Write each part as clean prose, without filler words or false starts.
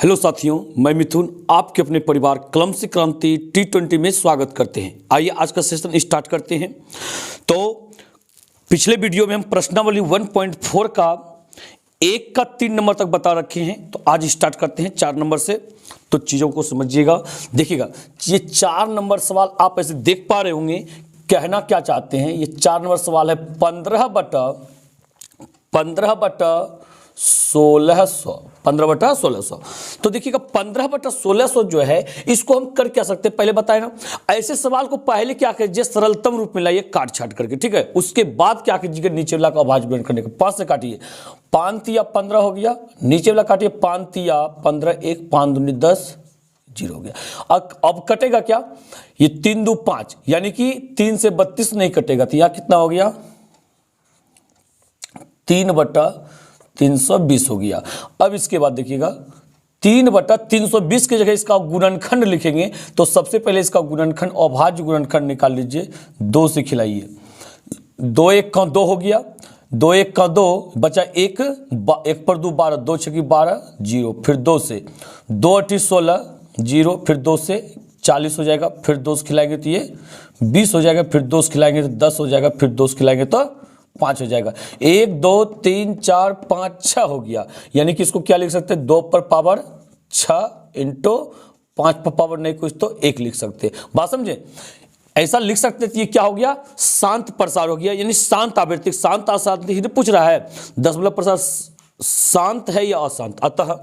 Hello साथियों, मैं मिथुन आपके अपने परिवार कलम से क्रांति T20 में स्वागत करते हैं। आइए आज का सेशन स्टार्ट करते हैं। तो पिछले वीडियो में हम प्रश्नावली 1.4 का 1 का 3 नंबर तक बता रखे हैं। तो आज स्टार्ट करते हैं 4 नंबर से। तो चीज़ों को समझिएगा, देखिएगा। ये 4 नंबर सवाल आप ऐसे देख पा रहे होंगे, कहना क्या चाहते हैं। ये 4 नंबर सवाल है 15/1600। तो देखिएगा 15/1600 जो है, इसको हम कर क्या सकते हैं पहले बताए ना। ऐसे सवाल को पहले क्या कीजिए, सरलतम रूप में लाइए काट छाट करके, ठीक है। उसके बाद क्या कीजिएगा, नीचे वाला का अभाज्य गुणन करने का 5 से काटिए। 5 तिया 15 हो गया, नीचे वाला काटिए 5 तिया 15, 1 5 दूनी 10, 0 हो गया। अब कटेगा क्या, ये 3 2 5, यानी कि 3 से 32 नहीं कटेगा। तो यह कितना हो गया, 3/320 हो गया। अब इसके बाद देखिएगा 3/320 की जगह इसका गुणनखंड लिखेंगे। तो सबसे पहले इसका गुणनखंड अभाज्य गुणनखंड निकाल लीजिए, 2 से खिलाइए। 2 1 का 2 हो गया, 2 1 का 2 बचा 1, 1 पर 2 12, 2 6 12, 0। फिर 2 से 2 8 16, 0। फिर 2 से 40 हो जाएगा। फिर 2 से खिलाएंगे तो ये 20 हो जाएगा। फिर 2 से खिलाएंगे तो 10 हो जाएगा। फिर 2 से खिलाएंगे तो 5 हो जाएगा। 1 2 3 4 5 6 हो गया। यानी कि इसको क्या लिख सकते हैं, 2 पर पावर 6 इंटू 5 पर पावर नहीं कुछ तो 1 लिख सकते हैं। बात समझे, ऐसा लिख सकते थे। ये क्या हो गया, शांत प्रसार हो गया, यानी शांत आवृत्ति। शांत अशांत पूछ रहा है, 10 बल्ब प्रसार शांत है या अशांत। अतः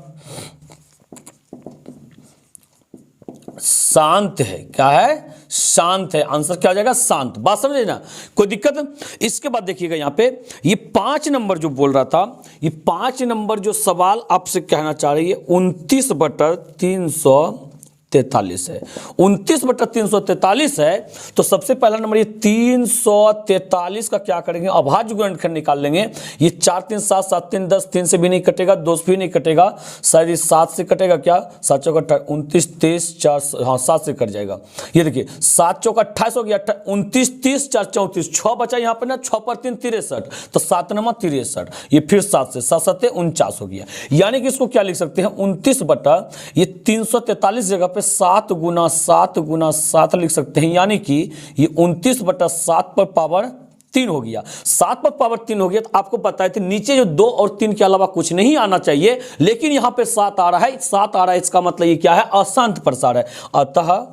शांत है, क्या है, शांत है। आंसर क्या हो जाएगा, शांत। बात समझे ना, कोई दिक्कत। इसके बाद देखिएगा यहाँ पे ये 5 नंबर जो बोल रहा था, ये 5 नंबर जो सवाल आपसे कहना चाह रही है 29/343 है। 29/343 है। तो सबसे पहला नंबर ये 343 का क्या करेंगे, अभाज्य गुणनखंड निकाल लेंगे। ये 4 3 7 7 3 10, 3 से भी नहीं कटेगा, 2 से भी नहीं कटेगा, शायद ये 7 से कटेगा। क्या 7 चौका 29 23 4, हाँ 7 से कट जाएगा। ये देखिए 7 चौका 28 हो गया, 29 30 4 34, 6 बचा यहाँ पे ना, 6 पर 3 63, तो 7 नमा 63। ये फिर 7 से 7 7 49 हो गया। यानी कि इसको क्या लिख सकते हैं, 29/343 जगह पे 7 गुना 7 गुना 7 लिख सकते हैं। यानी कि ये 29/7 पर पावर 3 हो गया। 7 पर पावर 3 हो गया। तो आपको पता है नीचे जो 2 और 3 के अलावा कुछ नहीं आना चाहिए, लेकिन यहां पे 7 आ रहा है। 7 आ रहा है, इसका मतलब ये क्या है, अशांत प्रसार है। अतः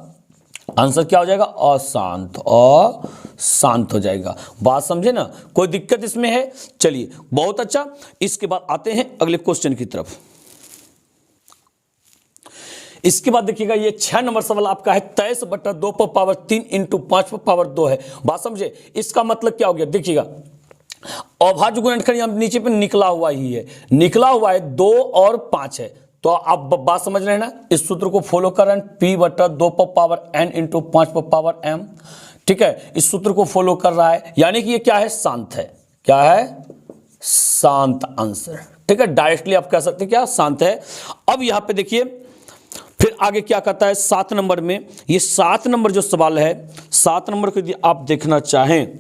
आंसर क्या हो जाएगा, अशांत। अशांत हो जाएगा। बात समझे ना, कोई दिक्कत इसमें है। चलिए बहुत अच्छा। इसके बाद आते हैं अगले क्वेश्चन की तरफ। इसके बाद देखिएगा ये 6 नंबर सवाल आपका है 23/2 पर पावर 3 इंटू 5 पर पावर 2 है। बात समझे, इसका मतलब क्या हो गया, देखिएगा अभाज्य गुणनखंड यहाँ नीचे पे निकला हुआ ही है, निकला हुआ है 2 और 5 है। तो आप बात समझ रहे हैं ना, इस सूत्र को फॉलो कर रहे हैं, P/2 पर पावर n इंटू 5 पर पावर m, ठीक है। इस सूत्र को फॉलो कर रहा है, यानी कि ये क्या है, शांत है। क्या है, शांत आंसर, ठीक है। डायरेक्टली आप कह सकते हैं क्या, शांत है। अब यहां पे देखिए फिर आगे क्या कहता है 7 नंबर में। ये 7 नंबर जो सवाल है, 7 नंबर को यदि आप देखना चाहें,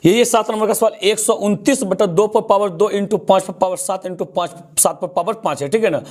ये 7 नंबर का सवाल 129/2 पर पावर 2 इंटू 5 पर पावर 7 इंटू 5 7 पर पावर 5 है, ठीक है ना।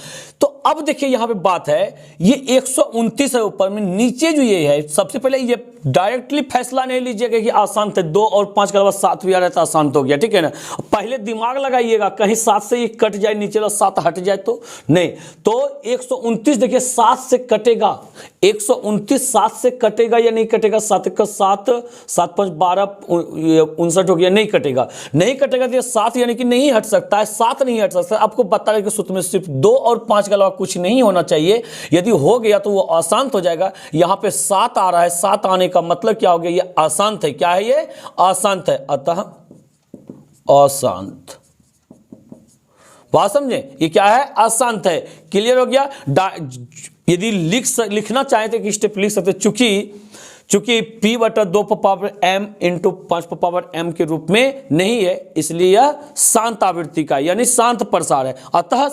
तो अब देखिए यहां पे बात है, ये 129 है ऊपर में, नीचे जो ये है, सबसे पहले ये डायरेक्टली फैसला नहीं लीजिएगा कि आसान थे। 2 और 5 के अलावा 7 भी आ रहा है तो आसान हो गया, ठीक है ना। पहले दिमाग लगाइएगा, कहीं 7 से ये कट जाए, नीचे वाला 7 हट जाए तो नहीं। तो 129 देखिए 7 से कटेगा, 129 7 से कटेगा या नहीं कटेगा, 7 का 7 7 5 12 59 हो गया, नहीं कटेगा। नहीं कटेगा तो 7 यानी कि नहीं हट सकता है, 7 नहीं हट सकता। आपको बता रहे कि सूत्र में सिर्फ 2 और 5 के अलावा कुछ नहीं होना चाहिए। यदि हो गया तो वो अशांत हो जाएगा। यहां पे 7 आ रहा है, 7 आने का मतलब क्या हो गया, ये अशांत है। क्या है, ये अशांत है। अतः अशांत। बात समझे, ये क्या है, अशांत है। क्लियर हो गया। यदि लिखना चाहते कि स्टेप लिख सकते, चूंकि P/2 पर पावर m इंटू 5 पर पावर m के रूप में नहीं है, इसलिए यह शांत आवृत्ति का यानी शांत प्रसार है। अतः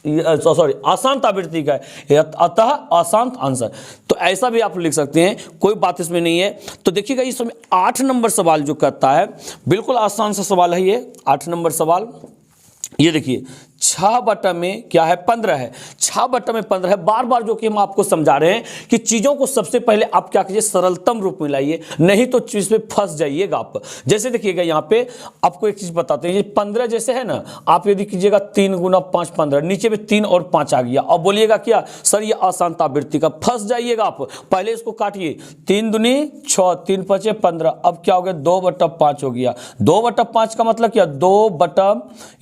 सॉरी अशांत आवृत्ति का है, अतः अशांत आंसर। तो ऐसा भी आप लिख सकते हैं, कोई बात इसमें नहीं है। तो देखिएगा इसमें 8 नंबर सवाल जो करता है, बिल्कुल आसान सा सवाल है ये 8 नंबर सवाल। ये देखिए 6 बटा में क्या है 15 है, 6 बटा में 15 है। बार बार जो कि हम आपको समझा रहे हैं कि चीज़ों को सबसे पहले आप क्या कीजिए, सरलतम रूप में लाइए, नहीं तो चीज़ पे फंस जाइएगा आप। जैसे देखिएगा यहाँ पे आपको एक चीज़ बताते हैं, ये 15 जैसे है ना, आप यदि कीजिएगा 3 गुना 5 15, नीचे में 3 और 5 आ गया। अब बोलिएगा क्या सर ये अशांत आवृत्ति का, फंस जाइएगा आप। पहले इसको काटिए, 3 दूनी 6, 3 5 15, अब क्या हो गया 2 बटा 5 हो गया। 2 बटा 5 का मतलब क्या, 2 बटा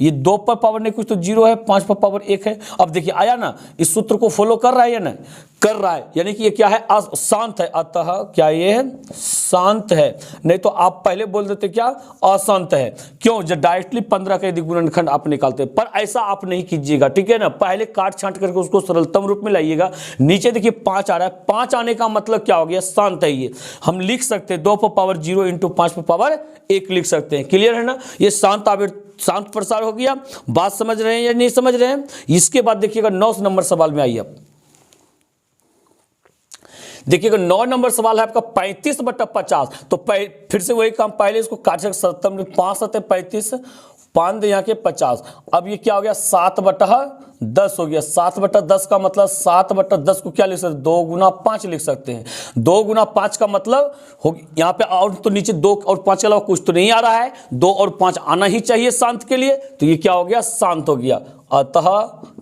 ये 2 पर पावर नहीं कुछ तो 0 है, 5 पर पावर 1 है। अब देखिए आया ना, इस सूत्र को फॉलो कर रहा है या नहीं कर रहा है, यानी कि ये क्या है अशांत है, अतः क्या ये है शांत है। नहीं तो आप पहले बोल देते क्या अशांत है, क्यों, जब डायरेक्टली 15 का यदि गुणनखंड आप निकालते, पर ऐसा आप नहीं कीजिएगा, ठीक है ना। पहले काट छांट करके उसको सरलतम रूप में लाइएगा। नीचे देखिए 5 आ रहा है, 5 आने का मतलब क्या हो गया, शांत है ये। हम लिख सकते हैं 2 पर पावर 0 इंटू 5 पर पावर 1 लिख सकते हैं। क्लियर है ना, ये शांत प्रसार हो गया। बात समझ रहे हैं या नहीं समझ रहे हैं। इसके बाद देखिएगा 9 नंबर सवाल में आइए। देखिएगा 9 नंबर सवाल है आपका 35 बटा 50। तो फिर से वही काम, पहले इसको काट सकते 70 5 7 35, 5 यहाँ के 50। अब ये क्या हो गया 7 बटा 10 हो गया। 7 बटा 10 का मतलब 7 बटा 10 को क्या लिख सकते हैं, 2 गुना 5 लिख सकते हैं। 2 गुना 5 का मतलब हो यहाँ पे, और तो नीचे 2 और 5 के अलावा कुछ तो नहीं आ रहा है, 2 और 5 आना ही चाहिए शांत के लिए। तो ये क्या हो गया शांत हो गया, अतः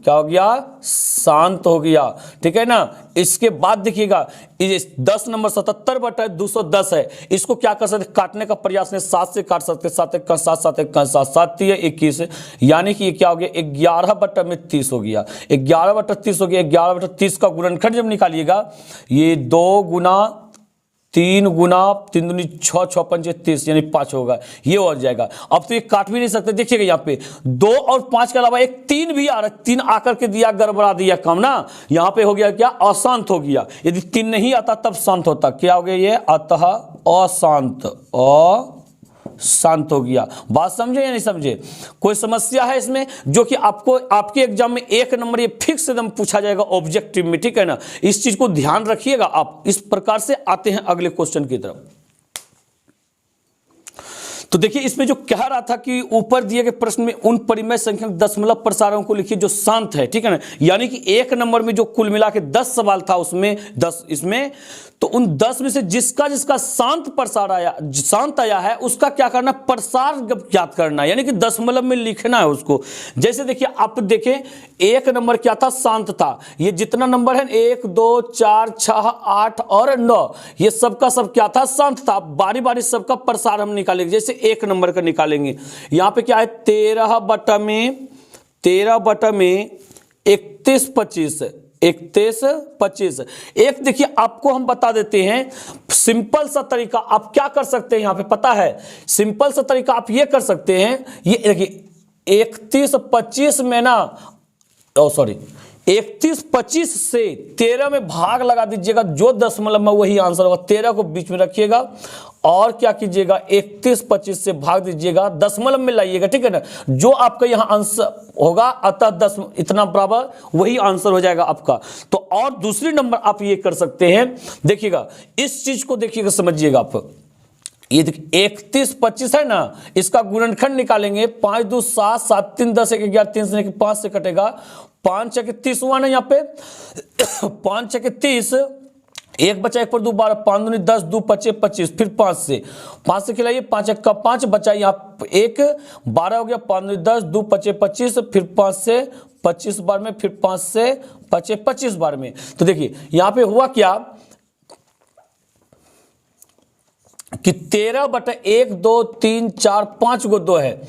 क्या हो गया शांत हो गया, ठीक है ना। इसके बाद देखिएगा 10 नंबर 77 बटा 210 है। इसको क्या कर सकते, काटने का प्रयास में 7 से काट सकते, 7 1 7 7 1 7 7 21, यानी कि ये क्या हो गया 11 बटा में 30 हो गया। 11 बटा 30 हो गया। 11 बटा 30 का गुणनखंड जब निकालिएगा, ये 2 गुना 3 गुना 3 दूनी 6 6 5 30 यानी 5 होगा, ये हो जाएगा। अब तो ये काट भी नहीं सकते। देखिएगा यहाँ पे 2 और 5 के अलावा एक 3 भी आ रहा है, 3 आकर के दिया गड़बड़ा दिया काम ना। यहाँ पे हो गया क्या अशांत हो गया। यदि 3 नहीं आता तब शांत होता, क्या हो गया ये अतः अशांत, शांत हो गया। बात समझे या नहीं समझे, कोई समस्या है इसमें, जो कि आपको आपके एग्जाम में 1 नंबर ये फिक्स एकदम पूछा जाएगा ऑब्जेक्टिव में, ठीक है ना। इस चीज को ध्यान रखिएगा आप। इस प्रकार से आते हैं अगले क्वेश्चन की तरफ। तो देखिए इसमें जो कह रहा था कि ऊपर दिए गए प्रश्न में उन परिमेय संख्यक दशमलव प्रसारों को लिखिए जो शांत है, ठीक है ना। यानी कि 1 नंबर में जो कुल मिला के 10 सवाल था उसमें 10, इसमें तो उन 10 में से जिसका जिसका शांत प्रसार आया, शांत आया है, उसका क्या करना, प्रसार ज्ञात करना, यानी कि दशमलव में लिखना है उसको। जैसे देखिए आप देखें 1 नंबर क्या था, शांत था। ये जितना नंबर है 1 2 4 6 8 और 9, ये सबका सब क्या था, शांत था। बारी बारी सबका प्रसार हम निकालेंगे। जैसे 1 नंबर का निकालेंगे, यहाँ पे क्या है 13 बटा में 31 25 31 25। एक देखिए आपको हम बता देते हैं सिंपल सा तरीका, आप क्या कर सकते हैं यहाँ पे पता है, सिंपल सा तरीका आप ये कर सकते हैं। ये देखिए 31 25 में ना, 31 25 से 13 में भाग लगा दीजिएगा, जो दशमलव में वही आंसर होगा। 13 को बीच में रखिएगा और क्या कीजिएगा 31 25 से भाग दीजिएगा, दशमलव में लाइएगा, ठीक है ना। जो आपका यहाँ आंसर होगा अतः 10 इतना बराबर वही आंसर हो जाएगा आपका। तो और दूसरी नंबर आप ये कर सकते हैं, देखिएगा इस चीज को देखिएगा, समझिएगा आप। ये 31 25 है ना, इसका गुणनखंड निकालेंगे। 5 2 7 7 3 10 1 11 3 से 5 से कटेगा, 5 6 30 हुआ ना यहाँ पे 5 6 30, 1 बचा 1 पर 2 12, 5 दूनी 10 2 5 25, फिर 5 से खिलाइए, 5 1 का 5 बचा यहाँ 1 12 हो गया, 5 दूनी 10 2 5 25, फिर 5 से 25 बार में, फिर 5 से 25 बार में। तो देखिए यहाँ पे हुआ क्या कि 13 बटा 1 2 3 4 5 गो 2 है,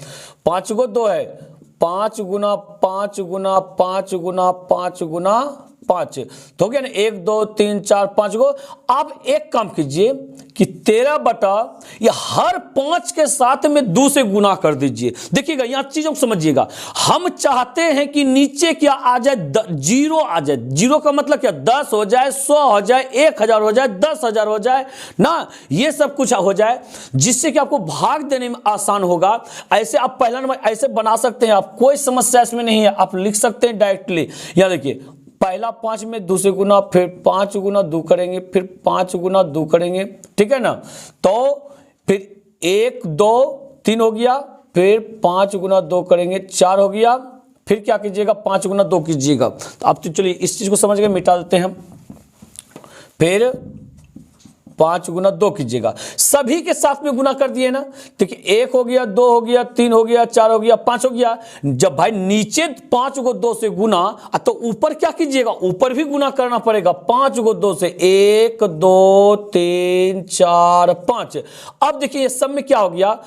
5 गो 2 है, 5 गुना 5 गुना 5 गुना 5 गुना 5 तो हो गया ना, 1 2 3 4 5 को। आप एक काम कीजिए कि 13 बटा या हर 5 के साथ में 2 से गुना कर दीजिए। देखिएगा यहाँ चीजों को समझिएगा, हम चाहते हैं कि नीचे क्या आ जाए, 0 आ जाए। 0 का मतलब क्या, 10 हो जाए, 100 हो जाए, 1000 हो जाए, 10,000 हो जाए ना, ये सब कुछ हो जाए, जिससे कि आपको भाग देने में आसान होगा। ऐसे आप पहला नंबर ऐसे बना सकते हैं, आप कोई समस्या इसमें नहीं है, आप लिख सकते हैं डायरेक्टली। यहाँ देखिए पहला 5 में 2 से गुना, फिर 5 गुना 2 करेंगे, फिर 5 गुना 2 करेंगे, ठीक है ना। तो फिर 1 2 3 हो गया, फिर 5 गुना 2 करेंगे, 4 हो गया, फिर क्या कीजिएगा 5 गुना 2 कीजिएगा। तो अब तो चलिए इस चीज को समझ गए, मिटा देते हैं हम। फिर 5 गुना 2 कीजिएगा, सभी के साथ में गुना कर दिए ना। देखिए 1 हो गया, 2 हो गया, 3 हो गया, 4 हो गया, 5 हो गया। जब भाई नीचे 5 को 2 से गुना, तो ऊपर क्या कीजिएगा, ऊपर भी गुना करना पड़ेगा। 5 को 2 से, 1 2 3 4 5। अब देखिए ये सब में क्या हो गया,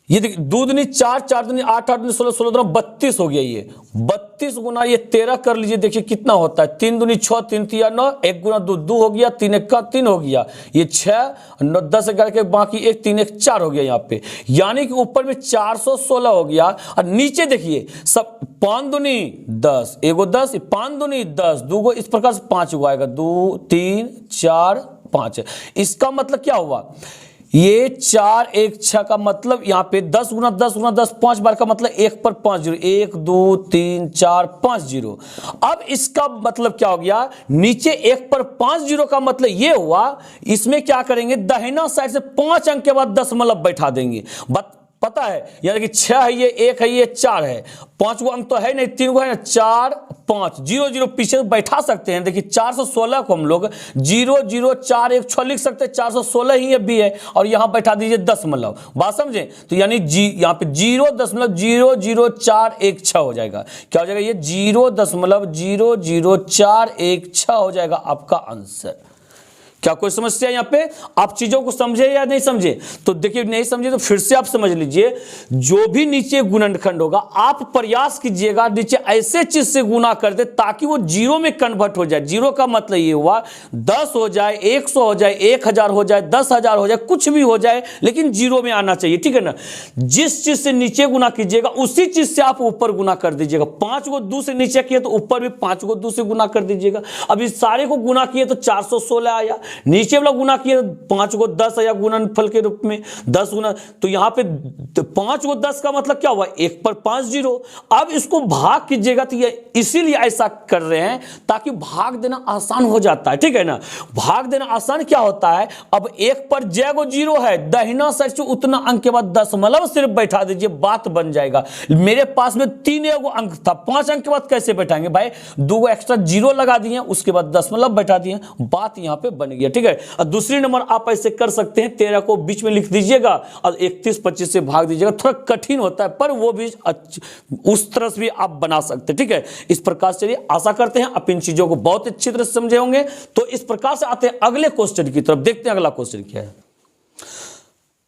ये देखिए 2 दूनी 4, 4 दूनी 8, 8 दूनी 16, 16 दूनी 32 हो गया। ये 32 गुना ये 13 कर लीजिए, देखिए कितना होता है। 3 दूनी 6, 3 तिया 9, 1 गुना 2 2 हो गया, 3 1 का 3 हो गया, ये 6 9 10 करके बाकी 1 3 1 4 हो गया यहाँ पे। यानी कि ऊपर में 416 हो गया। और नीचे देखिए सब 5 दूनी 10, 1 गो 10, 5 दूनी 10, 2 गो, इस प्रकार से 5 गो आएगा, 2 3 4 5। इसका मतलब क्या हुआ, ये 4 1 6 का मतलब यहाँ पे 10 गुना 10 गुना 10 5 बार का मतलब 1 पर 5 जीरो, 1 2 3 4 5 जीरो। अब इसका मतलब क्या हो गया, नीचे 1 पर 5 जीरो का मतलब ये हुआ, इसमें क्या करेंगे, दाहिना साइड से 5 अंक के बाद दशमलव बैठा देंगे। पता है, यानी कि 6 है ये, 1 है ये, 4 है, 5 गो अंक तो है नहीं, 3 गो है ना, 4 5 0 0 पीछे बैठा सकते हैं। देखिए 416 को हम लोग 0 0 4 1 6 लिख सकते हैं, 416 ही भी है, और यहां बैठा दीजिए दशमलव। बात समझे, तो यानी यहाँ पे 0.00416 हो जाएगा। क्या हो जाएगा, ये 0.00416 हो जाएगा आपका आंसर। क्या कोई समस्या यहाँ पे, आप चीजों को समझे या नहीं समझे? तो देखिए नहीं समझे तो फिर से आप समझ लीजिए, जो भी नीचे गुणनखंड होगा आप प्रयास कीजिएगा नीचे ऐसे चीज से गुना कर दे ताकि वो जीरो में कन्वर्ट हो जाए। जीरो का मतलब ये हुआ 10 हो जाए, 100 हो जाए, 1000 हो जाए, 10,000 हो जाए, कुछ भी हो जाए, लेकिन जीरो में आना चाहिए, ठीक है ना। जिस चीज से नीचे गुना कीजिएगा उसी चीज से आप ऊपर गुना कर दीजिएगा। 5 को 2 से नीचे किए तो ऊपर भी 5 को 2 से गुना कर दीजिएगा। अब इस सारे को गुना किए तो 416 आया, नीचे वाला गुना किया 5 को 10 या गुणनफल के रूप में 10 गुना, तो यहां पे 5 को 10 का मतलब क्या हुआ, 1 पर 5 जीरो। अब इसको भाग कीजिएगा तो ये इसीलिए ऐसा कर रहे हैं ताकि भाग देना आसान हो जाता है, ठीक है ना। भाग देना आसान क्या होता है, अब 1 पर जय को जीरो है, दाहिना साइड से उतना अंक के बाद दशमलव सिर्फ बैठा दीजिए, बात बन जाएगा। मेरे पास में 3 अंक था, 5 अंक के बाद कैसे बैठाएंगे भाई, 2 एक्स्ट्रा जीरो लगा दिए, उसके बाद दशमलव बैठा दिए, बात यहां पे बन गया, ठीक है। और दूसरी नंबर आप ऐसे कर सकते हैं, 13 को बीच में लिख दीजिएगा और 31 25 से भाग दीजिएगा। थोड़ा कठिन होता है पर वो भी उस तरह से भी आप बना सकते हैं, ठीक है। इस प्रकार से आशा करते हैं आप इन चीजों को बहुत अच्छी तरह से समझे होंगे। तो इस प्रकार से आते हैं अगले क्वेश्चन की तरफ, देखते हैं अगला क्वेश्चन क्या है।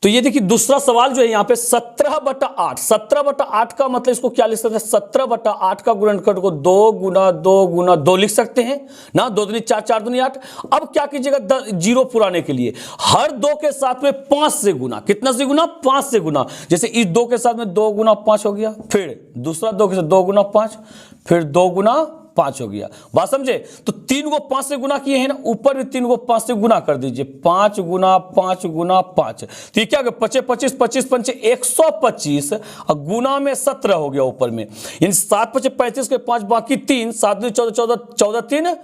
तो ये देखिए दूसरा सवाल जो है यहाँ पे 17/8, 17/8 का मतलब इसको क्या लिख सकते हैं, 17/8 का गुणनखंड को 2 गुना 2 गुना 2 लिख सकते हैं ना, 2 दूनी 4 4 दूनी 8। अब क्या कीजिएगा, जीरो पुराने के लिए हर 2 के साथ में 5 से गुना, कितना से गुना, 5 से गुना। जैसे इस 2 के साथ में 2 गुना 5 हो गया, फिर दूसरा 2 के साथ 2 गुना 5, फिर 2 गुना 5 हो गया, बात समझे। तो 3 को 5 से गुना किए हैं ना, ऊपर भी 3 को 5 से गुना कर दीजिए, 5 गुना 5 गुना 5, तो ये क्या 25 25 25 5 125 और गुना में 17 हो गया ऊपर में, यानी 7 5 35 के 5 बाकी 3, 7 2 14 14 14 3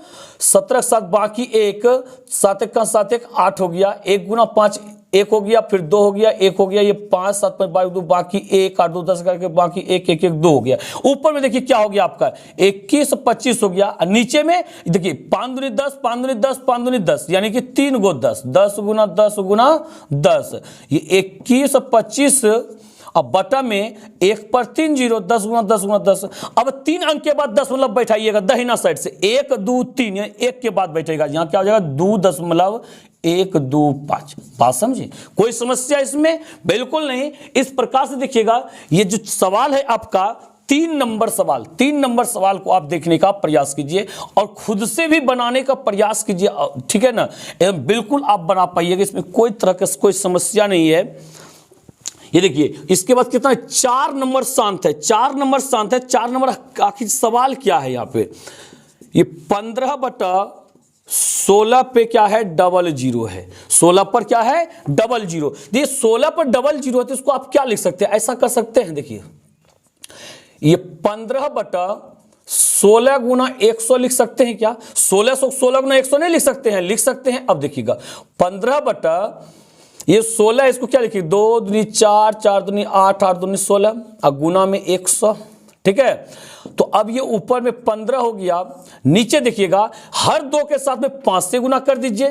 17 7 बाकी 1 7 1 का 7 1 8 हो गया, 1 गुना 5 1 हो गया, फिर 2 हो गया, 1 हो गया, ये 5 7 5 2 बाकी 1 8 2 10 करके बाकी 1 1 1 2 हो गया। ऊपर में देखिए क्या हो गया आपका 21 25 हो गया, और नीचे में देखिए 5 दूनी 10 5 दूनी 10 5 दूनी 10, यानी कि 3 गो 10 10 गुना 10 गुना 10, ये 21 25 अब बटा में 1 पर 3 जीरो, 10 गुना 10 गुना 10। अब 3 अंक के बाद दशमलव बैठाइएगा दाहिना साइड से, 1 2 3, 1 के बाद बैठेगा, यहां क्या हो जाएगा 2.1 2 5। बात समझे, कोई समस्या इसमें बिल्कुल नहीं। इस प्रकार से देखिएगा, ये जो सवाल है आपका 3 नंबर सवाल को आप देखने का प्रयास कीजिए और खुद से भी बनाने का प्रयास कीजिए, ठीक है ना। बिल्कुल आप बना पाइएगा, इसमें कोई तरह की कोई समस्या नहीं है। ये देखिए इसके बाद कितना 4 नंबर शांत है, 4 नंबर शांत है। 4 नंबर आखिर सवाल क्या है यहाँ पे, ये 15/16 पे क्या है, डबल जीरो है। 16 पर क्या है, डबल जीरो। देखिए 16 पर डबल जीरो है तो इसको आप क्या लिख सकते हैं, ऐसा कर सकते हैं। देखिए ये 15/16 गुना 100 लिख सकते हैं क्या, 16 गुना 100 नहीं लिख सकते हैं, लिख सकते हैं। अब देखिएगा 15/16 इसको क्या लिखिए, 2 दूनी 4, 4 दूनी 8, 8 दूनी 16 और गुना में 100, ठीक है। तो अब ये ऊपर में 15 हो गया, नीचे देखिएगा हर 2 के साथ में 5 से गुना कर दीजिए।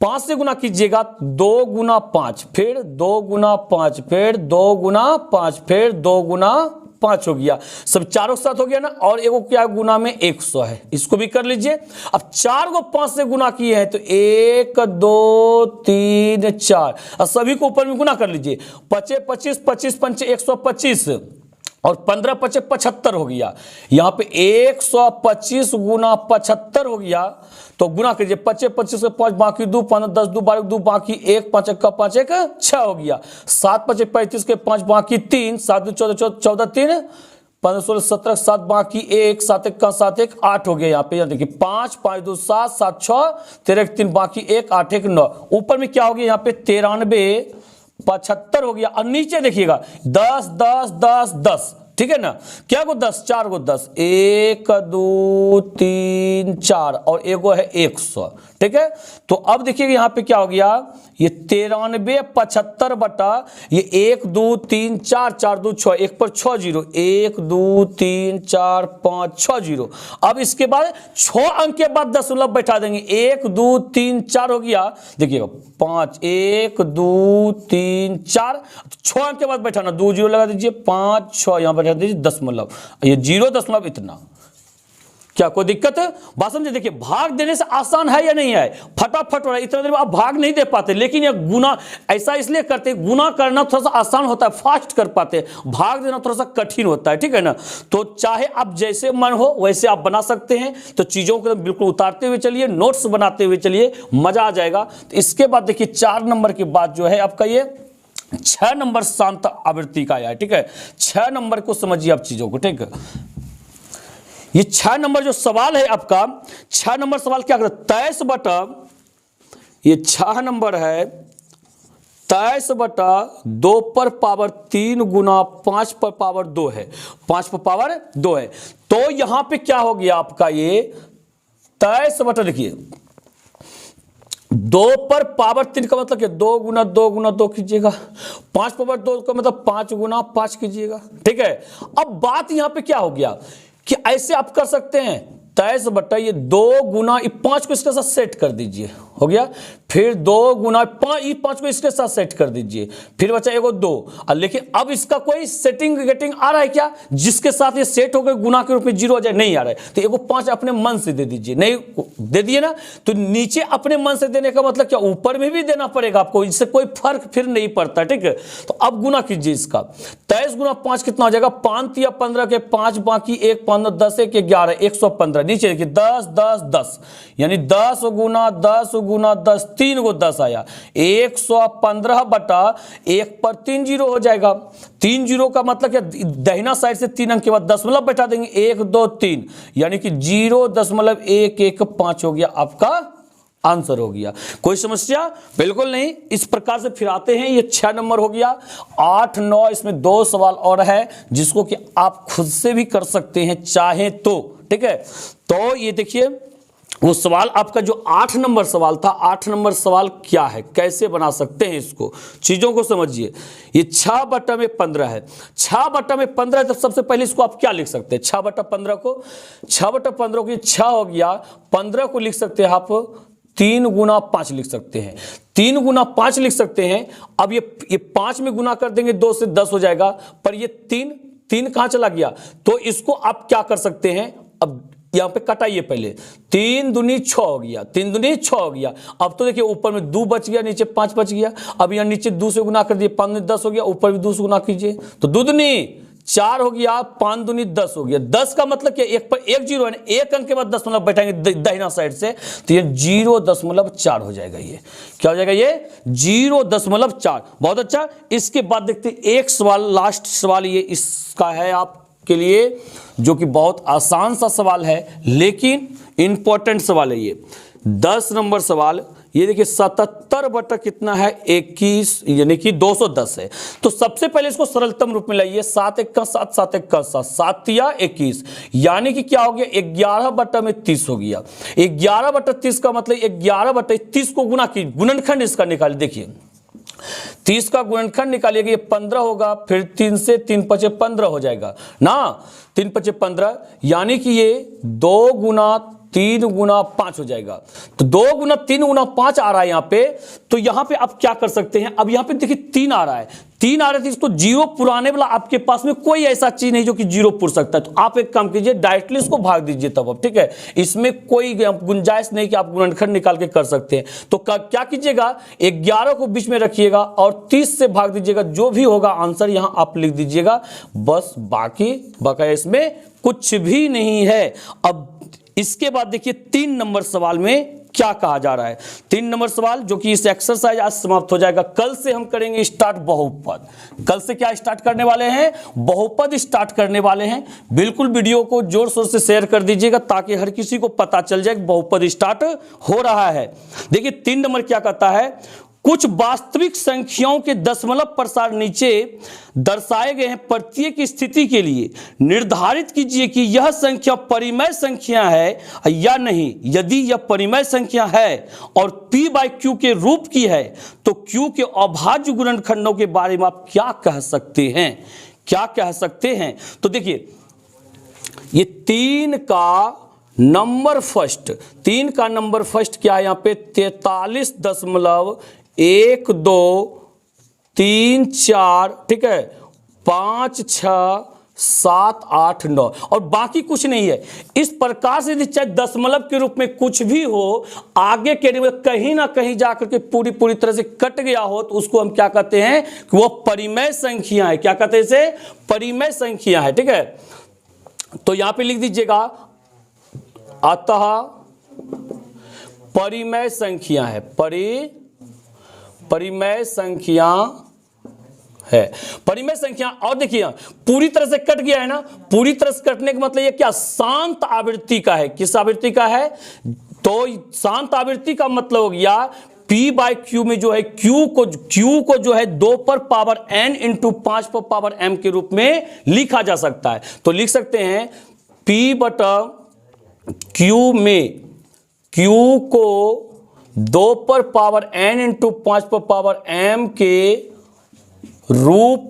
5 से गुना कीजिएगा, 2 गुना 5, फिर 2 गुना 5, फिर 2 गुना 5, फिर 2 गुना 5 हो गया। सब चारों के साथ हो गया ना, और एगो क्या गुना में 100 है, इसको भी कर लीजिए। अब 4 को 5 से गुना किए हैं तो 1 2 3 4 और सभी को ऊपर में गुना कर लीजिए। 25 25 25 पंचे 125 और 15 5 75 हो गया। यहाँ पे 125 गुना 75 हो गया, तो गुना कीजिए। 25 25 से 5 बाकी 2, 15 10 2 12 2 बाकी 1, 5 1 5 1 6 हो गया। 7 5 35 के 5 बाकी 3, 7 2 14 14 3 15 16 17 7 बाकी 1, 7 1 7 1 8 हो गया। यहाँ पे देखिए 5 5 2 7 7 6 13 3 बाकी 1 8 1 9। ऊपर में क्या हो गया, यहाँ पे 93 75 हो गया। और नीचे देखिएगा 10 10 10 10, ठीक है ना। क्या को 10, 4 को 10, 1 2 3 4 और एगो है 100, ठीक है। तो अब देखिए यहाँ पे क्या हो गया, ये 93 75 बटा ये 1 2 3 4 4 2 6 1 पर 6 0 1 2 3 4 5 6 0। अब इसके बाद 6 अंक के बाद दशमलव बैठा देंगे। 1 2 3 4 हो गया, देखिएगा 5 1 2 3 4, 6 अंक के बाद बैठाना, 2 0 लगा दीजिए, 5 6 यहाँ बैठा दीजिए दशमलव, ये 0 दशमलव इतना। क्या कोई दिक्कत है, बात समझे। देखिए भाग देने से आसान है या नहीं है, फटाफट हो रहा है। इतना देर में आप भाग नहीं दे पाते, लेकिन ये गुना ऐसा इसलिए करते, गुना करना थोड़ा सा आसान होता है, फास्ट कर पाते, भाग देना थोड़ा सा कठिन होता है, ठीक है ना। तो चाहे आप जैसे मन हो वैसे आप बना सकते हैं। तो चीजों को बिल्कुल उतारते हुए चलिए, नोट्स बनाते हुए चलिए, मजा आ जाएगा। तो इसके बाद देखिए 4 नंबर के बाद जो है आपका ये 6 नंबर शांत आवृत्ति का आया है, ठीक है। 6 नंबर को समझिए आप चीजों को, ठीक है। ये 6 नंबर जो सवाल है आपका, 6 नंबर सवाल क्या करता है, 23 बटा ये 6 नंबर है 23 बटा 2 पर पावर 3 गुना 5 पर पावर 2 है, 5 पर पावर 2 है। तो यहां पे क्या हो गया आपका, ये 23 बटा देखिए 2 पर पावर 3 का मतलब क्या, 2 गुना 2 गुना 2 कीजिएगा। 5 पावर 2 का मतलब 5 गुना 5 कीजिएगा, ठीक है। अब बात यहां पे क्या हो गया कि ऐसे आप कर सकते हैं, 23 बटा ये 2 गुना 5 को इसके साथ सेट कर दीजिए, हो गया। फिर 2 गुना 5 को इसके साथ सेट कर दीजिए, फिर बचा एगो 2। लेकिन अब इसका कोई सेटिंग गेटिंग आ रहा है क्या, जिसके साथ ये सेट हो गए गुना के रूप में 0 हो जाए, नहीं आ रहा है। तो एगो 5 अपने मन से दे दीजिए, नहीं दे दिए ना, तो नीचे अपने मन से देने का मतलब क्या, ऊपर में भी देना पड़ेगा आपको, इससे कोई फर्क फिर नहीं पड़ता, ठीक है। तो अब गुना कीजिए इसका, 23 गुना 5 कितना हो जाएगा, 5 या 15 के 5 बाकी 1 15 10 1 11 115। नीचे देखिए 10 10 10, यानी 10 गुना 10 गुना 10, 3 को 10 आया, 115 बटा 1 पर 3 0 हो जाएगा। 3 0 का मतलब क्या, दाहिना साइड से 3 अंक के बाद दशमलव बैठा देंगे, 1 2 3, यानी कि 0.115 हो गया, आपका आंसर हो गया। कोई समस्या बिल्कुल नहीं। इस प्रकार से फिर आते हैं, ये 6 नंबर हो गया। 8 9 इसमें 2 सवाल और है जिसको कि आप खुद से भी कर सकते हैं चाहे तो, ठीक है। तो ये देखिए वो सवाल आपका जो 8 नंबर सवाल था, 8 नंबर सवाल क्या है, कैसे बना सकते हैं, इसको चीजों को समझिए। ये 6 बटा में 15 है, 6 बटा में 15 है, तो सबसे पहले इसको आप क्या लिख सकते हैं, 6 बटा 15 को, 6 बटा 15 को 6 हो गया, 15 को लिख सकते हैं आप 3 गुना 5 लिख सकते हैं, 3 गुना 5 लिख सकते हैं। अब ये 5 में गुना कर देंगे 2 से 10 हो जाएगा, पर ये 3 कहां चला गया, तो इसको आप क्या कर सकते हैं, अब यहां पे कटाइए पहले, 3 दूनी 6 हो गया, 3 दूनी 6 हो गया। अब तो देखिए ऊपर में 2 बच गया, नीचे 5 बच गया। अब यहां नीचे 2 से गुना कर दिए, 5 में 10 हो गया, ऊपर भी 2 से गुना कीजिए, तो 2 दूनी 4 हो गया, 5 दूनी 10 हो गया। 10 का मतलब क्या, एक पर एक जीरो है ना, एक अंक के बाद दशमलव बैठाएंगे दाहिना साइड से, तो ये 0.4 हो जाएगा। ये क्या हो जाएगा, ये 0.4। बहुत अच्छा। इसके बाद देखते हैं एक सवाल, लास्ट सवाल ये इसका है आपके लिए, जो कि बहुत आसान सा सवाल है लेकिन इंपॉर्टेंट सवाल है ये। 10 नंबर सवाल, ये देखिए 77 बटा कितना है 21, यानी कि 210 है। तो सबसे पहले इसको सरलतम रूप में लाइए, 7 1 का 7, 7 1 का 7, 7 या 21, यानी कि क्या हो गया, 11 बटा में 30 हो गया। 11 बटा 30 का मतलब 11 बटा 30 को गुना की, गुणनखंड इसका निकालिए। देखिए 30 का गुणनखंड निकालिएगा, ये 15 होगा, फिर 3 से 3 पचे 15 हो जाएगा ना, 3 पचे 15, यानी कि ये 2 गुना 3 गुना 5 हो जाएगा। तो 2 गुना 3 गुना 5 आ रहा है यहाँ पे। तो यहाँ पे आप क्या कर सकते हैं, अब यहाँ पे देखिए 3 आ रहा है, 3 आ रहा है, इसको जीरो पुराने वाला आपके पास में कोई ऐसा चीज नहीं जो कि जीरो पुर सकता है। तो आप एक काम कीजिए, डायरेक्टली इसको भाग दीजिए तब, अब ठीक है, इसमें कोई गुंजाइश नहीं कि आप गुणनखंड निकाल के कर सकते हैं। तो क्या कीजिएगा, 11 को बीच में रखिएगा और 30 से भाग दीजिएगा, जो भी होगा आंसर यहाँ आप लिख दीजिएगा बस, बाकी बकाया इसमें कुछ भी नहीं है। अब इसके बाद देखिए 3 नंबर सवाल में क्या कहा जा रहा है। 3 नंबर सवाल जो कि इस एक्सरसाइज आज समाप्त हो जाएगा। कल से हम करेंगे स्टार्ट बहुपद। कल से क्या स्टार्ट करने वाले हैं, बहुपद स्टार्ट करने वाले हैं। बिल्कुल वीडियो को जोर शोर से शेयर कर दीजिएगा ताकि हर किसी को पता चल जाए कि बहुपद स्टार्ट हो रहा है। देखिए 3 नंबर क्या कहता है, कुछ वास्तविक संख्याओं के दशमलव प्रसार नीचे दर्शाए गए हैं, प्रत्येक स्थिति के लिए निर्धारित कीजिए कि यह संख्या परिमेय संख्या है या नहीं। यदि यह परिमेय संख्या है और p बाई क्यू के रूप की है तो q के अभाज्य गुणनखंडों के बारे में आप क्या कह सकते हैं, क्या कह सकते हैं। तो देखिए ये 3 का नंबर फर्स्ट, 3 का नंबर फर्स्ट क्या है यहाँ पे, 43.1234, ठीक है, 5 6 7 8 9 और बाकी कुछ नहीं है। इस प्रकार से यदि चाहे दशमलव के रूप में कुछ भी हो, आगे के कहीं ना कहीं जाकर के पूरी तरह से कट गया हो, तो उसको हम क्या कहते हैं कि वो परिमेय संख्या है। क्या कहते हैं इसे, परिमेय संख्या है, ठीक है। तो यहां पे लिख दीजिएगा, अतः परिमेय संख्या है, परिमेय संख्या है, परिमेय संख्या। और देखिए पूरी तरह से कट गया है ना, पूरी तरह से कटने का मतलब ये क्या, शांत आवृत्ति का है। किस आवृत्ति का है, तो शांत आवृत्ति का मतलब हो गया p बाई क्यू में जो है q को जो है 2 पर पावर n इंटू 5 पर पावर m के रूप में लिखा जा सकता है। तो लिख सकते हैं p बटा q में q को 2 पर पावर n इंटू 5 पर पावर m के रूप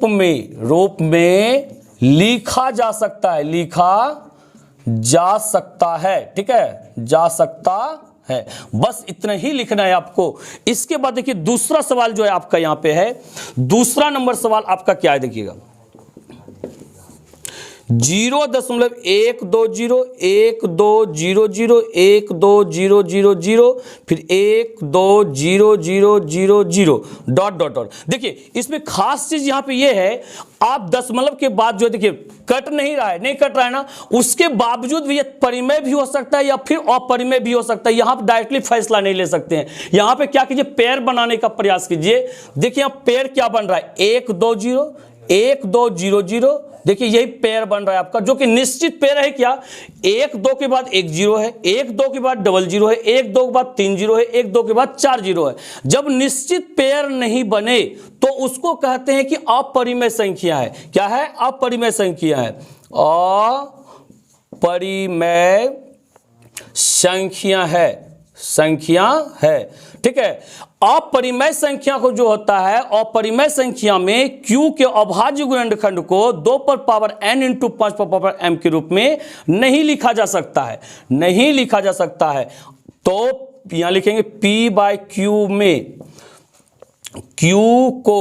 में लिखा जा सकता है, लिखा जा सकता है, ठीक है, जा सकता है। बस इतना ही लिखना है आपको। इसके बाद देखिए दूसरा सवाल जो है आपका यहां पे है, दूसरा नंबर सवाल आपका क्या है, देखिएगा 0.12001200 फिर 12000 डॉट। देखिए इसमें खास चीज यहां पे ये है, आप दशमलव के बाद जो है देखिए कट नहीं रहा है, नहीं कट रहा है ना, उसके बावजूद भी ये परिमेय भी हो सकता है या फिर अपरिमेय भी हो सकता है। यहां पर डायरेक्टली फैसला नहीं ले सकते हैं। यहां पे क्या कीजिए, पेयर बनाने का प्रयास कीजिए। देखिए यहां पेयर क्या बन रहा है, 1 2 0 1 2 0 0। देखिए यही पेयर बन रहा है आपका, जो कि निश्चित पेयर है। क्या, 1 2 के बाद 1 0 है, 1 2 के बाद डबल 0 है, 1 2 के बाद 3 0 है, 1 2 के बाद 4 0 है। जब निश्चित पेयर नहीं बने तो उसको कहते हैं कि अपरिमेय संख्या है। क्या है, अपरिमेय संख्या है, अपरिमेय संख्या है, ठीक है। अपरिमेय संख्या को जो होता है, अपरिमेय संख्या में q के अभाज्य गुणनखंड को 2 पर पावर n इंटू 5 पर पावर m के रूप में नहीं लिखा जा सकता है, नहीं लिखा जा सकता है। तो यहां लिखेंगे p बाई क्यू में q को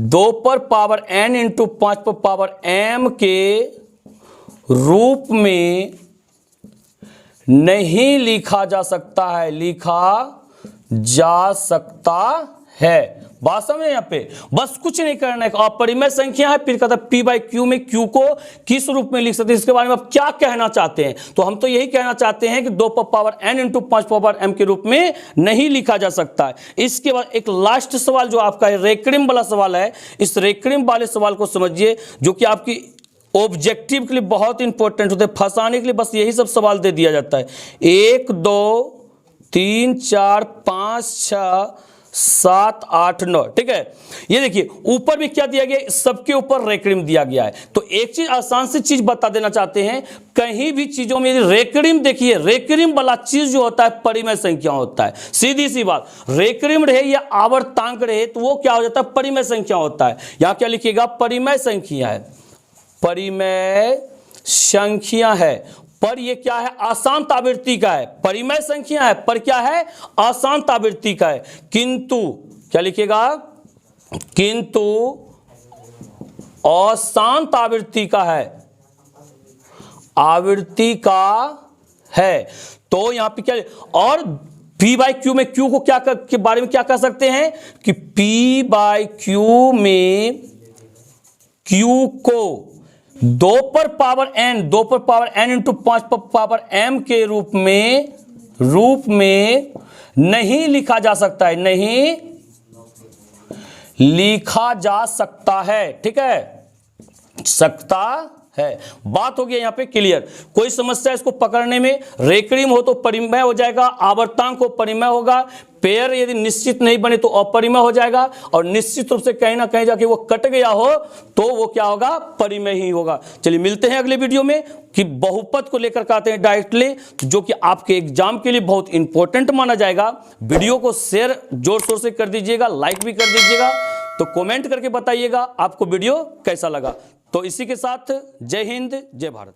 2 पर पावर n इंटू 5 पर पावर m के रूप में नहीं लिखा जा सकता है, लिखा जा सकता है। बात समझे यहाँ पे, बस कुछ नहीं करना है। अपरिमेय संख्या है, फिर कहता है पी बाई क्यू में क्यू को किस रूप में लिख सकते हैं, इसके बारे में आप क्या कहना चाहते हैं। तो हम तो यही कहना चाहते हैं कि 2 power n into 5 power m के रूप में नहीं लिखा जा सकता है। इसके बाद एक लास्ट सवाल जो आपका है, रेकरिम वाला सवाल है। इस रेकरिम वाले सवाल को समझिए, जो कि आपकी ऑब्जेक्टिव के लिए बहुत इंपॉर्टेंट होते हैं। फंसाने के लिए बस यही सब सवाल दे दिया जाता है। 1 2 3 4 5 6 7 8 9, ठीक है। ये देखिए ऊपर भी क्या दिया गया, सबके ऊपर रेकरिम दिया गया है। तो एक चीज आसान सी चीज बता देना चाहते हैं, कहीं भी चीजों में रेकरिम देखिए, रेकरिम वाला चीज जो होता है परिमेय संख्या होता है। सीधी सी बात, रेकरिम रहे या आवर्तांक रहे तो वो क्या हो जाता है, परिमेय संख्या होता है। यहां क्या लिखिएगा, परिमेय संख्या है, परिमेय संख्या है। पर ये क्या है, आशांत आवृत्ति का है। परिमेय संख्या है पर क्या है, आशांत आवृत्ति का है। किंतु क्या लिखिएगा, किंतु अशांत आवृत्ति का है, आवृत्ति का है। तो यहां पे क्या, और P बाई क्यू में क्यू को क्या के बारे में क्या कह सकते हैं कि P बाई क्यू में क्यू को 2 पर पावर n इंटू 5 पर पावर m के रूप में नहीं लिखा जा सकता है, नहीं लिखा जा सकता है, ठीक है, सकता है। बात हो गई यहां पे क्लियर। कोई समस्या इसको पकड़ने में, रेकरिम हो तो परिमेय हो जाएगा, आवर्तांक हो परिमेय होगा, पेयर यदि निश्चित नहीं बने तो अपरिमेय हो जाएगा, और निश्चित रूप से कहीं ना कहीं जाके वो कट गया हो तो वो क्या होगा, परिमेय ही होगा। चलिए मिलते हैं अगले वीडियो में कि बहुपद को लेकर के आते हैं डायरेक्टली, जो कि आपके एग्जाम के लिए बहुत इंपॉर्टेंट माना जाएगा। वीडियो को शेयर जोर शोर से कर दीजिएगा, लाइक भी कर दीजिएगा, तो कमेंट करके बताइएगा आपको वीडियो कैसा लगा। तो इसी के साथ जय हिंद जय भारत।